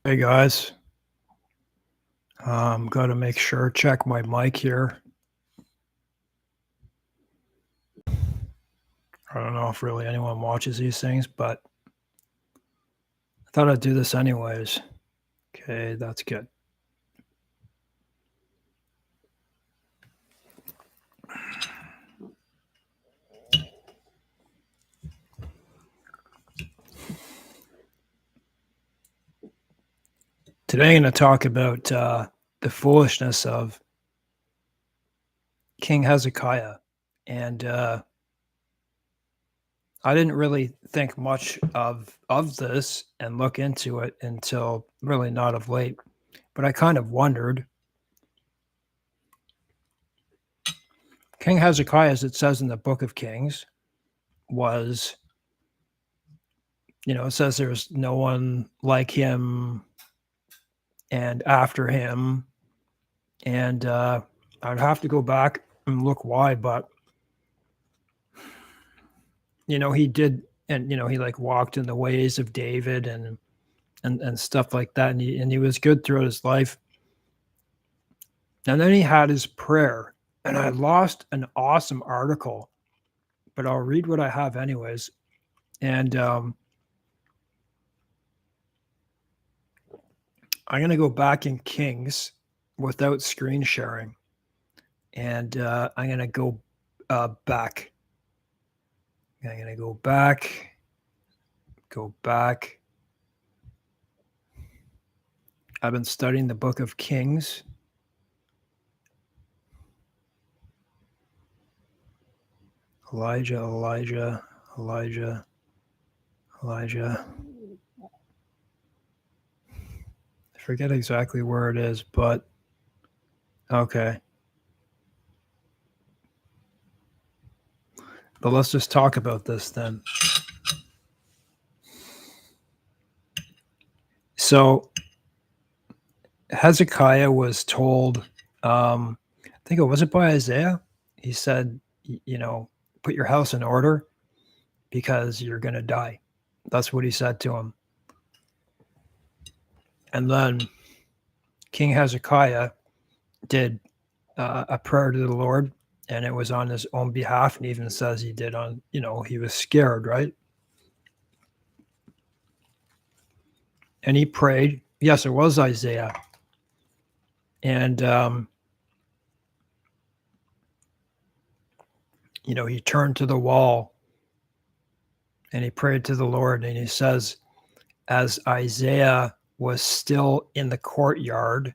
Hey guys, got to make sure, check my mic here. I don't know if really anyone watches these things, but I thought I'd do this anyways. Okay, that's good. Today I'm going to talk about the foolishness of King Hezekiah. And I didn't really think much of this and look into it until really not of late. But I kind of wondered, King Hezekiah, as it says in the book of Kings, was, it says there's no one like him and after him. And I'd have to go back and look why, but he did, and he like walked in the ways of David and stuff like that, and he was good throughout his life. And then he had his prayer, and I lost an awesome article, but I'll read what I have anyways. And I'm going to go back in Kings without screen sharing, and I'm going to go back. I'm going to go back. I've been studying the book of Kings. Elijah. I forget exactly where it is, but okay. But let's just talk about this then. So Hezekiah was told, I think it was by Isaiah. He said, put your house in order because you're going to die. That's what he said to him. And then King Hezekiah did a prayer to the Lord, and it was on his own behalf. And even says he did on, he was scared, right? And he prayed. Yes, it was Isaiah. And, he turned to the wall and he prayed to the Lord. And he says, as Isaiah was still in the courtyard,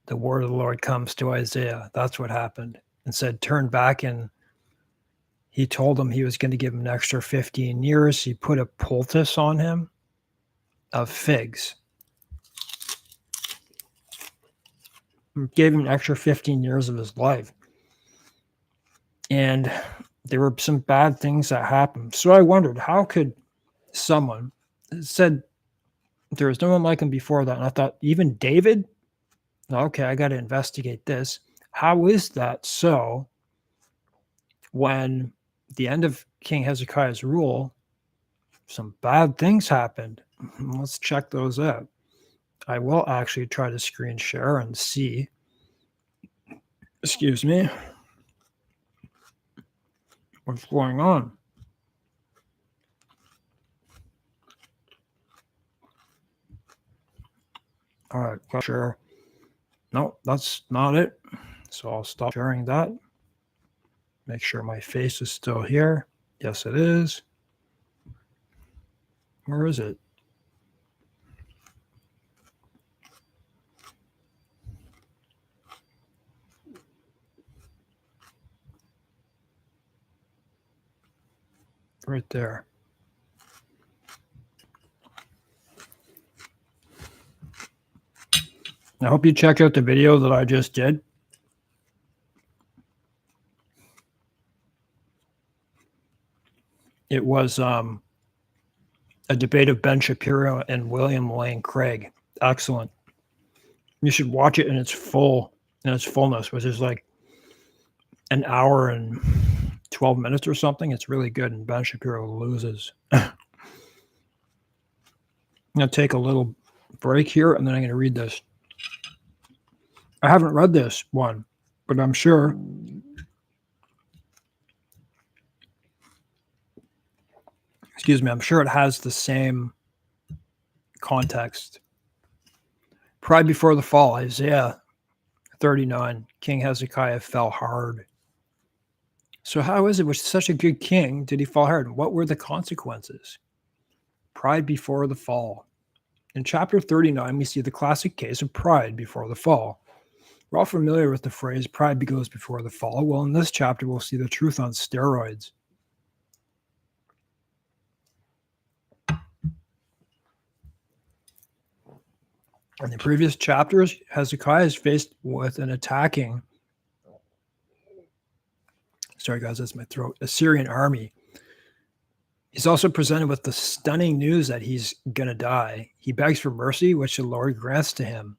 the word of the Lord comes to Isaiah. That's what happened. And said, turn back. And he told him he was going to give him an extra 15 years. He put a poultice on him of figs. Gave him an extra 15 years of his life. And there were some bad things that happened. So I wondered, how could someone said there was no one like him before that? And I thought, even David? Okay, I got to investigate this. How is that so? When the end of King Hezekiah's rule, some bad things happened. Let's check those out. I will actually try to screen share and see. Excuse me. What's going on? All right, share. No, that's not it. So I'll stop sharing that. Make sure my face is still here. Yes, it is. Where is it? Right there. I hope you check out the video that I just did. It was a debate of Ben Shapiro and William Lane Craig. Excellent. You should watch it in its fullness, which is like an hour and 12 minutes or something. It's really good, and Ben Shapiro loses. I'm going to take a little break here, and then I'm going to read this. I haven't read this one, but I'm sure I'm sure it has the same context. Pride before the fall, Isaiah 39, King Hezekiah fell hard. So how is it with such a good king did he fall hard? What were the consequences? Pride before the fall. In chapter 39, we see the classic case of pride before the fall. We're all familiar with the phrase, pride goes before the fall. Well, in this chapter, we'll see the truth on steroids. In the previous chapters, Hezekiah is faced with an attacking, sorry guys, that's my throat, Assyrian army. He's also presented with the stunning news that he's going to die. He begs for mercy, which the Lord grants to him.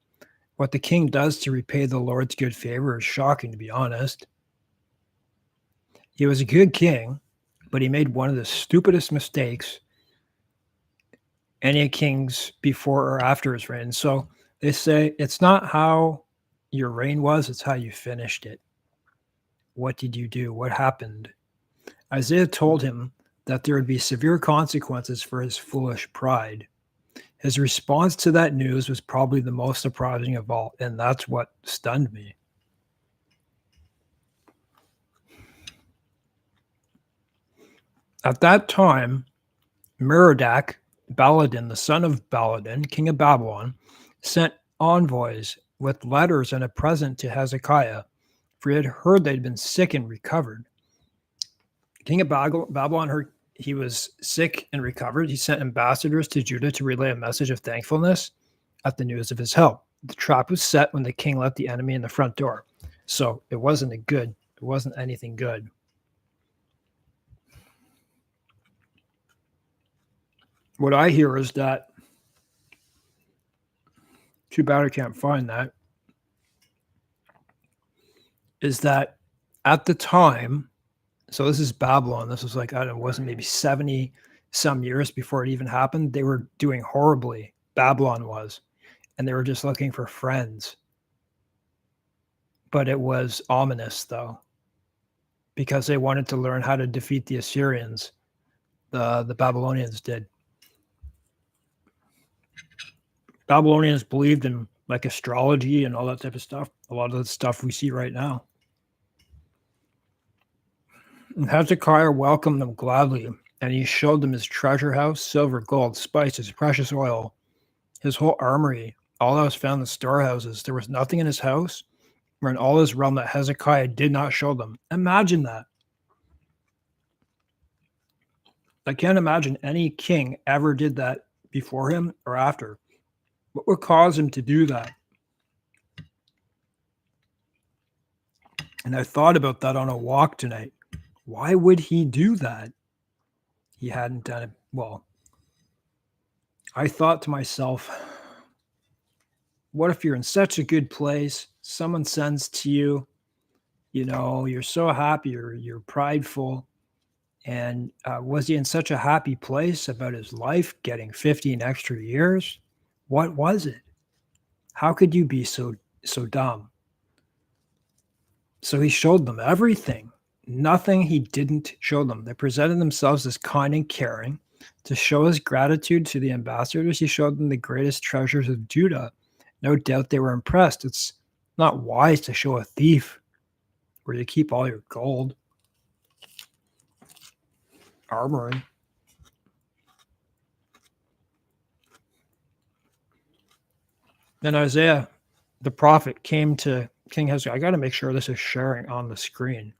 What the king does to repay the Lord's good favor is shocking, to be honest. He was a good king, but he made one of the stupidest mistakes any kings before or after his reign. So they say it's not how your reign was, it's how you finished it. What did you do? What happened? Isaiah told him that there would be severe consequences for his foolish pride. His response to that news was probably the most surprising of all, and that's what stunned me. At that time, Merodach Baladan, the son of Baladan, king of Babylon, sent envoys with letters and a present to Hezekiah, for he had heard they'd been sick and recovered. King of Babylon heard he was sick and recovered. He sent ambassadors to Judah to relay a message of thankfulness at the news of his help. The trap was set when the king let the enemy in the front door. So it wasn't anything good. What I hear is that, too bad I can't find that, is that at the time, so this is Babylon, this was like, I don't know, wasn't maybe 70 some years before it even happened. They were doing horribly, Babylon was, and they were just looking for friends. But it was ominous, though, because they wanted to learn how to defeat the Assyrians. The Babylonians did. Babylonians believed in like astrology and all that type of stuff. A lot of the stuff we see right now. And Hezekiah welcomed them gladly, and he showed them his treasure house, silver, gold, spices, precious oil, his whole armory, all that was found in the storehouses. There was nothing in his house or in all his realm that Hezekiah did not show them. Imagine that. I can't imagine any king ever did that before him or after. What would cause him to do that? And I thought about that on a walk tonight. Why would he do that? He hadn't done it. Well, I thought to myself, what if you're in such a good place, someone sends to you, you know, you're so happy, you're prideful, and was he in such a happy place about his life, getting 15 extra years? What was it? How could you be so dumb? So he showed them everything. Nothing he didn't show them. They presented themselves as kind and caring. To show his gratitude to the ambassadors, he showed them the greatest treasures of Judah. No doubt they were impressed. It's not wise to show a thief where you keep all your gold. Armory. Then Isaiah, the prophet, came to King Hezekiah. I got to make sure this is sharing on the screen.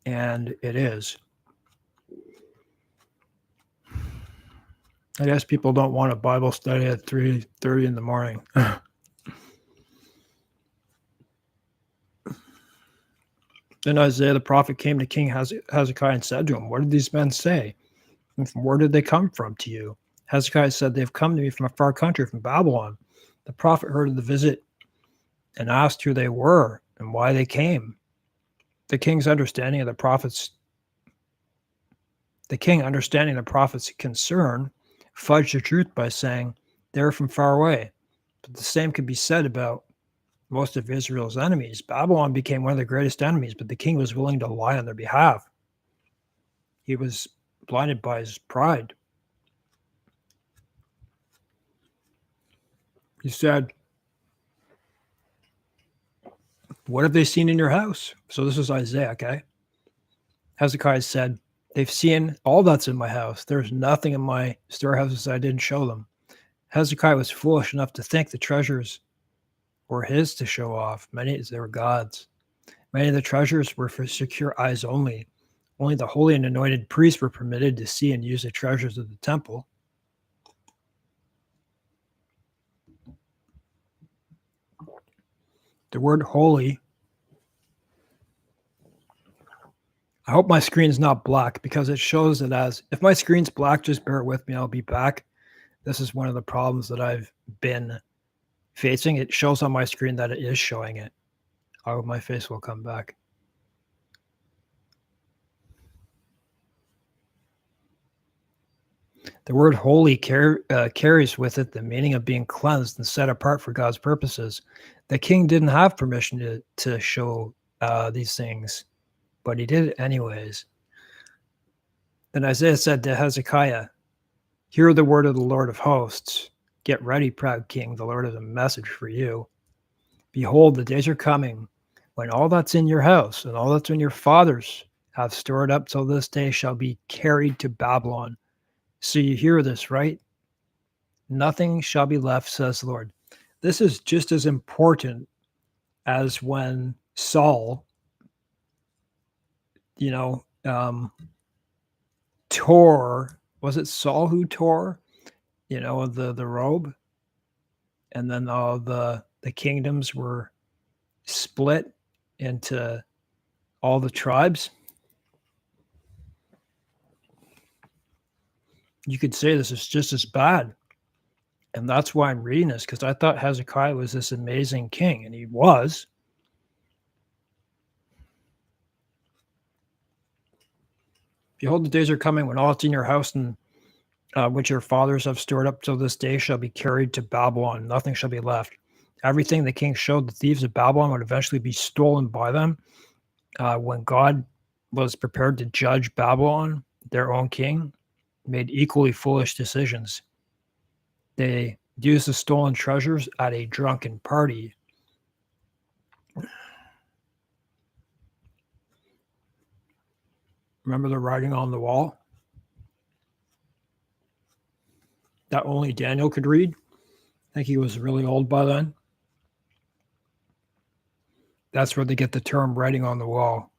And it is. I guess people don't want a Bible study at 3:30 in the morning. Then Isaiah the prophet came to King Hezekiah and said to him, "What did these men say? And from where did they come from to you?" Hezekiah said, "They've come to me from a far country, from Babylon." The prophet heard of the visit and asked who they were and why they came. The king, understanding the prophet's concern, fudge the truth by saying they're from far away. But the same could be said about most of Israel's enemies. Babylon became one of their greatest enemies, but the king was willing to lie on their behalf. He was blinded by his pride. He said, "What have they seen in your house?" So this is Isaiah, okay? Hezekiah said, "They've seen all that's in my house. There's nothing in my storehouses I didn't show them." Hezekiah was foolish enough to think the treasures were his to show off. Many, they were God's. Many of the treasures were for secure eyes only. Only the holy and anointed priests were permitted to see and use the treasures of the temple. The word holy, I hope my screen's not black because it shows it as, if my screen's black, just bear with me, I'll be back. This is one of the problems that I've been facing. It shows on my screen that it is showing it. I hope my face will come back. The word holy carries with it the meaning of being cleansed and set apart for God's purposes. The king didn't have permission to show these things, but he did it anyways. Then Isaiah said to Hezekiah, "Hear the word of the Lord of hosts. Get ready, proud king. The Lord has a message for you. Behold, the days are coming when all that's in your house and all that's in your fathers have stored up till this day shall be carried to Babylon." So you hear this, right? Nothing shall be left, says the Lord. This is just as important as when Saul, tore, was it Saul who tore, the robe? And then all the kingdoms were split into all the tribes. You could say this is just as bad. And that's why I'm reading this, because I thought Hezekiah was this amazing king, and he was. Behold, the days are coming when all that's in your house and which your fathers have stored up till this day shall be carried to Babylon. Nothing shall be left. Everything the king showed the thieves of Babylon would eventually be stolen by them. When God was prepared to judge Babylon, their own king made equally foolish decisions. They used the stolen treasures at a drunken party. Remember the writing on the wall that only Daniel could read? I think he was really old by then. That's where they get the term writing on the wall.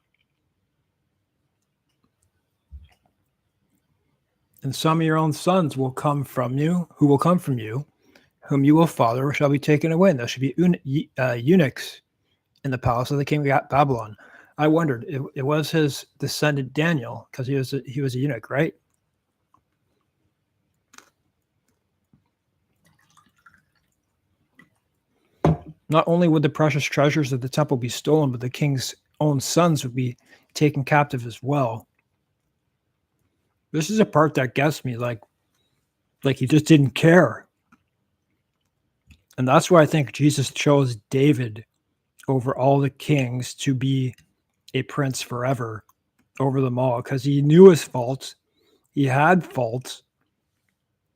And some of your own sons will come from you, whom you will father shall be taken away. And there shall be eunuchs in the palace of the king of Babylon. I wondered, it was his descendant Daniel, because he was a eunuch, right? Not only would the precious treasures of the temple be stolen, but the king's own sons would be taken captive as well. This is a part that gets me, like he just didn't care. And that's why I think Jesus chose David over all the kings to be a prince forever over them all, because he knew his faults. He had faults,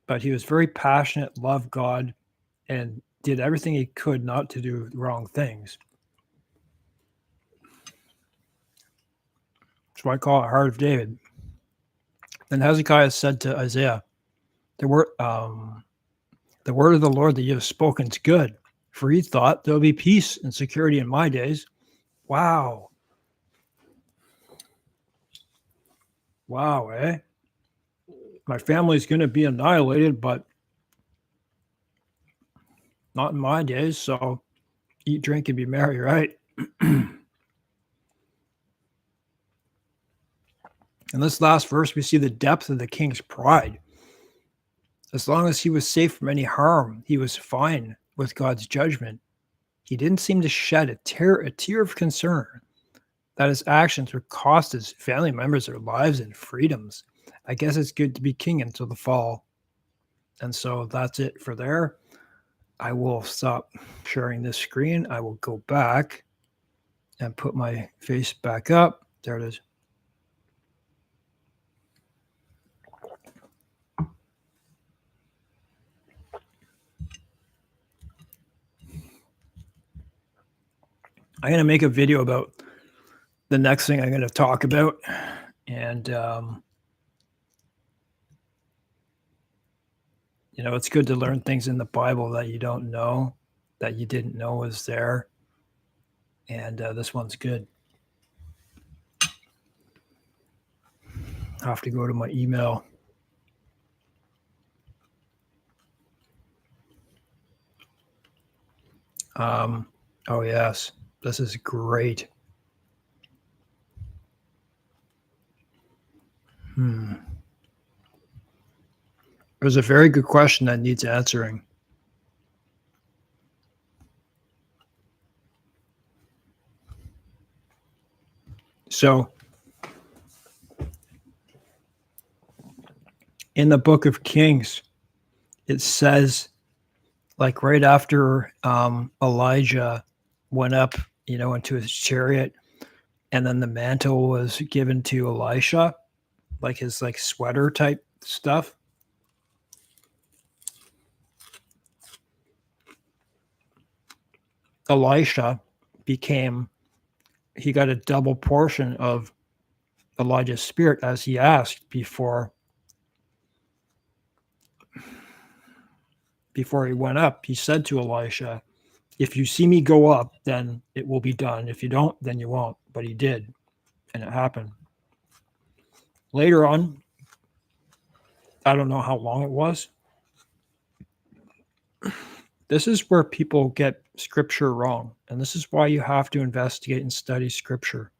but he was very passionate, loved God, and did everything he could not to do wrong things. That's why I call it Heart of David. Then Hezekiah said to Isaiah, the word of the Lord that you have spoken is good, for he thought there will be peace and security in my days. Wow. Wow, eh? My family's going to be annihilated, but not in my days, so eat, drink, and be merry, right? In this last verse, we see the depth of the king's pride. As long as he was safe from any harm, he was fine with God's judgment. He didn't seem to shed a tear of concern that his actions would cost his family members their lives and freedoms. I guess it's good to be king until the fall. And so that's it for there. I will stop sharing this screen. I will go back and put my face back up. There it is. I'm going to make a video about the next thing I'm going to talk about. And, you know, it's good to learn things in the Bible that you don't know, that you didn't know was there. And this one's good. I have to go to my email. Oh, yes. This is great. There's a very good question that needs answering. So, in the book of Kings, it says, like right after Elijah went up, you know, into his chariot, and then the mantle was given to Elisha, like his like sweater type stuff. Elisha he got a double portion of Elijah's spirit as he asked before he went up. He said to Elisha, if you see me go up, then it will be done. If you don't, then you won't. But he did, and it happened. Later on, I don't know how long it was. This is where people get scripture wrong, and this is why you have to investigate and study scripture.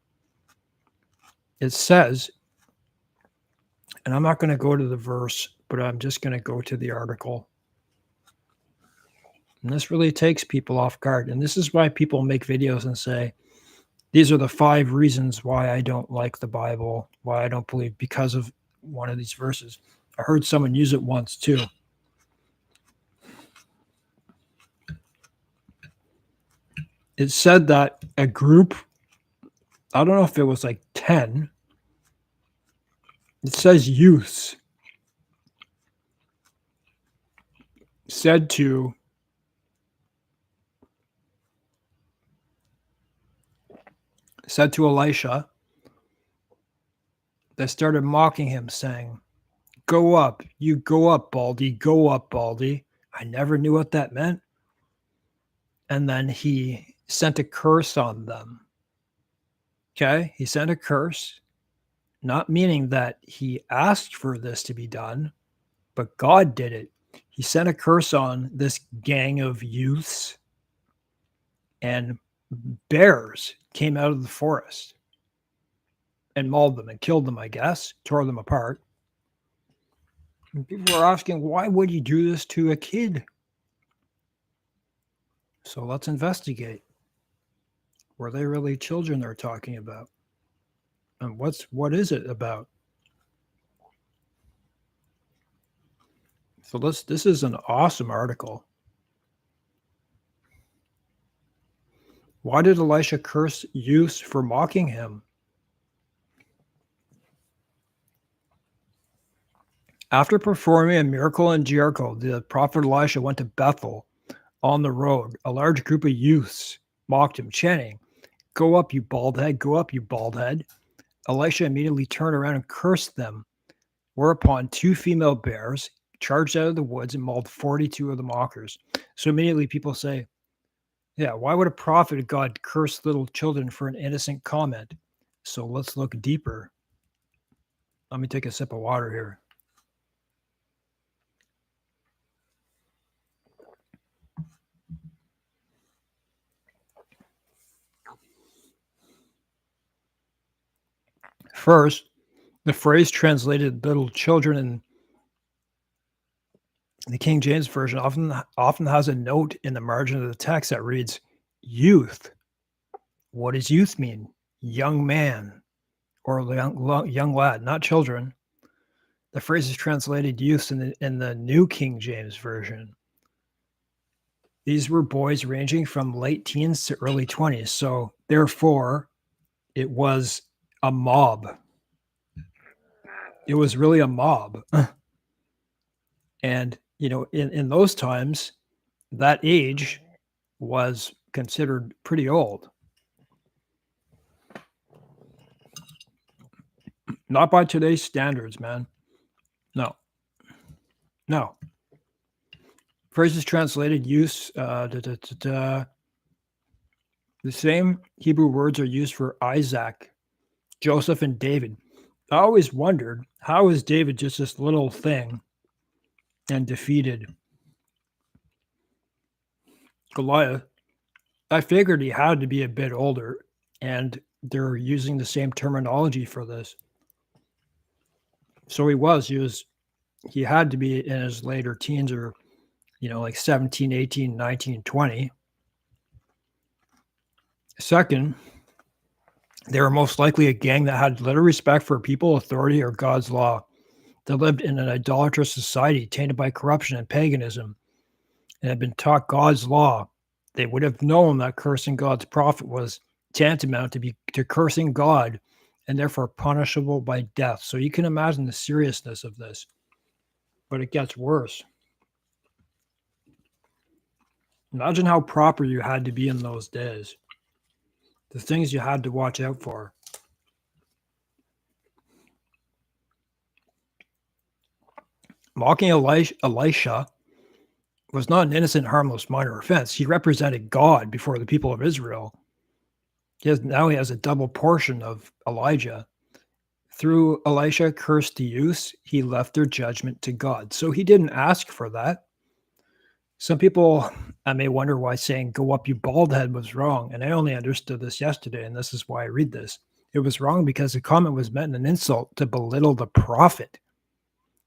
It says, and I'm not going to go to the verse, but I'm just going to go to the article. And this really takes people off guard. And this is why people make videos and say, these are the 5 reasons why I don't like the Bible, why I don't believe, because of one of these verses. I heard someone use it once too. It said that a group, I don't know if it was like 10, it says youths, said to Elisha, they started mocking him, saying, go up, you go up, Baldy, go up, Baldy. I never knew what that meant. And then he sent a curse on them. Okay, he sent a curse, not meaning that he asked for this to be done, but God did it. He sent a curse on this gang of youths, and bears came out of the forest and mauled them and killed them, I guess, tore them apart. And people were asking, why would you do this to a kid? So let's investigate. Were they really children they're talking about? And what is it about? So this is an awesome article. Why did Elisha curse youths for mocking him? After performing a miracle in Jericho, the prophet Elisha went to Bethel. On the road, a large group of youths mocked him, chanting, go up, you bald head, go up, you bald head. Elisha immediately turned around and cursed them, whereupon 2 female bears charged out of the woods and mauled 42 of the mockers. So immediately people say, yeah, why would a prophet of God curse little children for an innocent comment? So let's look deeper. Let me take a sip of water here. First, the phrase translated little children in the King James Version often has a note in the margin of the text that reads, youth. What does youth mean? Young man or young lad, not children. The phrase is translated youth in the New King James Version. These were boys ranging from late teens to early 20s. So therefore, it was a mob. It was really a mob. And, in those times, that age was considered pretty old. Not by today's standards, man. No. Phrases translated use, the same Hebrew words are used for Isaac, Joseph, and David. I always wondered, how is David just this little thing and defeated Goliath? I figured he had to be a bit older, and they're using the same terminology for this. So he had to be in his later teens, or like 17, 18, 19, 20. Second, they were most likely a gang that had little respect for people, authority, or God's law. They lived in an idolatrous society tainted by corruption and paganism, and had been taught God's law. They would have known that cursing God's prophet was tantamount to cursing God, and therefore punishable by death. So you can imagine the seriousness of this. But it gets worse. Imagine how proper you had to be in those days. The things you had to watch out for. Mocking Elisha was not an innocent, harmless, minor offense. He represented God before the people of Israel. Now he has a double portion of Elijah. Through Elisha cursed the youths, he left their judgment to God. So he didn't ask for that. Some people, I may wonder why saying, "Go up, you bald head," was wrong. And I only understood this yesterday, and this is why I read this. It was wrong because the comment was meant an insult to belittle the prophet.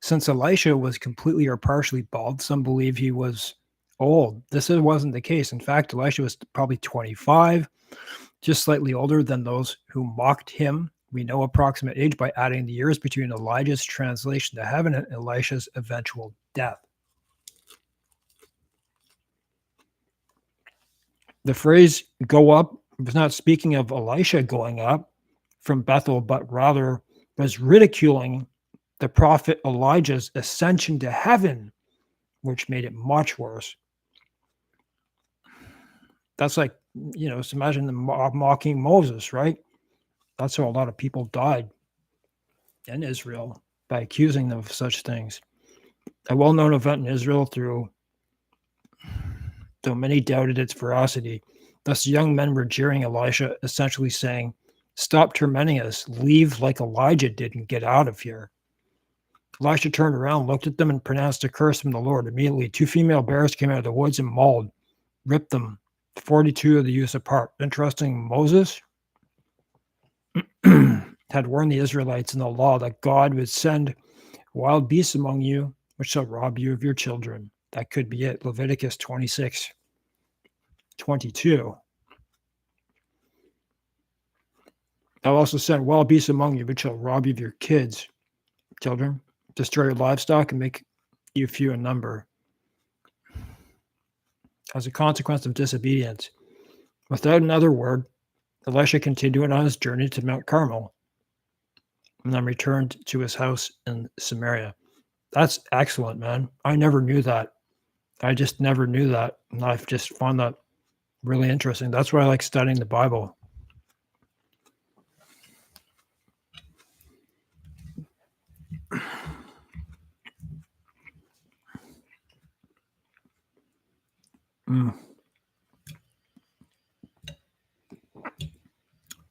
Since Elisha was completely or partially bald, some believe he was old. This wasn't the case. In fact, Elisha was probably 25, just slightly older than those who mocked him. We know approximate age by adding the years between Elijah's translation to heaven and Elisha's eventual death. The phrase "go up" was not speaking of Elisha going up from Bethel, but rather was ridiculing the prophet Elijah's ascension to heaven, which made it much worse. That's like, so imagine them mocking Moses, right? That's how a lot of people died in Israel, by accusing them of such things. A well-known event in Israel, though many doubted its veracity. Thus, young men were jeering Elisha, essentially saying, "Stop tormenting us, leave like Elijah did and get out of here." Elisha turned around, looked at them, and pronounced a curse from the Lord. Immediately, 2 female bears came out of the woods and mauled, ripped them, 42 of the youths apart. Interesting, Moses had warned the Israelites in the law that God would send wild beasts among you, which shall rob you of your children. That could be it. Leviticus 26:22. I'll also send wild beasts among you, which shall rob you of your children, destroy your livestock, and make you few in number. As a consequence of disobedience, without another word, Elisha continued on his journey to Mount Carmel and then returned to his house in Samaria. That's excellent, man. I never knew that. I just never knew that. And I've just found that really interesting. That's why I like studying the Bible.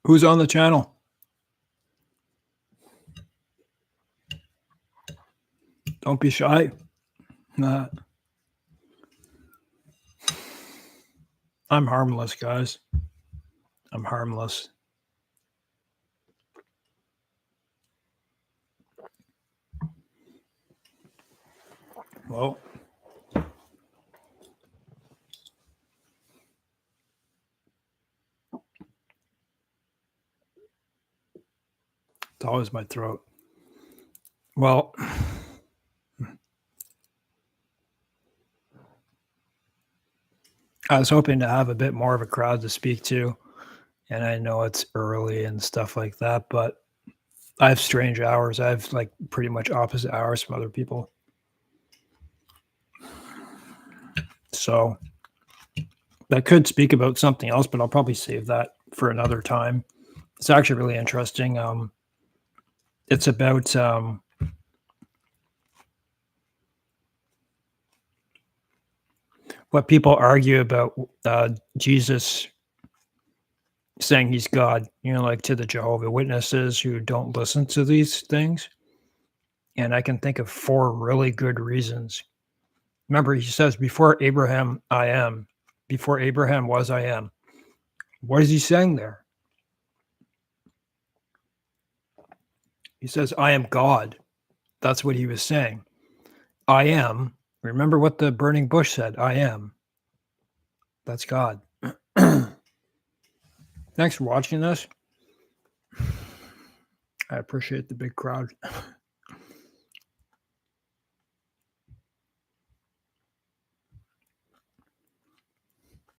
Who's on the channel? Don't be shy. I'm harmless, guys. I'm harmless. Well, it's always my throat. Well, I was hoping to have a bit more of a crowd to speak to, and I know it's early and stuff like that, but I have strange hours. I have like pretty much opposite hours from other people. So I could speak about something else, but I'll probably save that for another time. It's actually really interesting. It's about what people argue about Jesus saying he's God, like to the Jehovah Witnesses who don't listen to these things. And I can think of 4 really good reasons. Remember, he says, "Before Abraham, I am. Before Abraham was, I am." What is he saying there? He says, "I am God." That's what he was saying. I am. Remember what the burning bush said, "I am." That's God. Thanks for watching this. I appreciate the big crowd.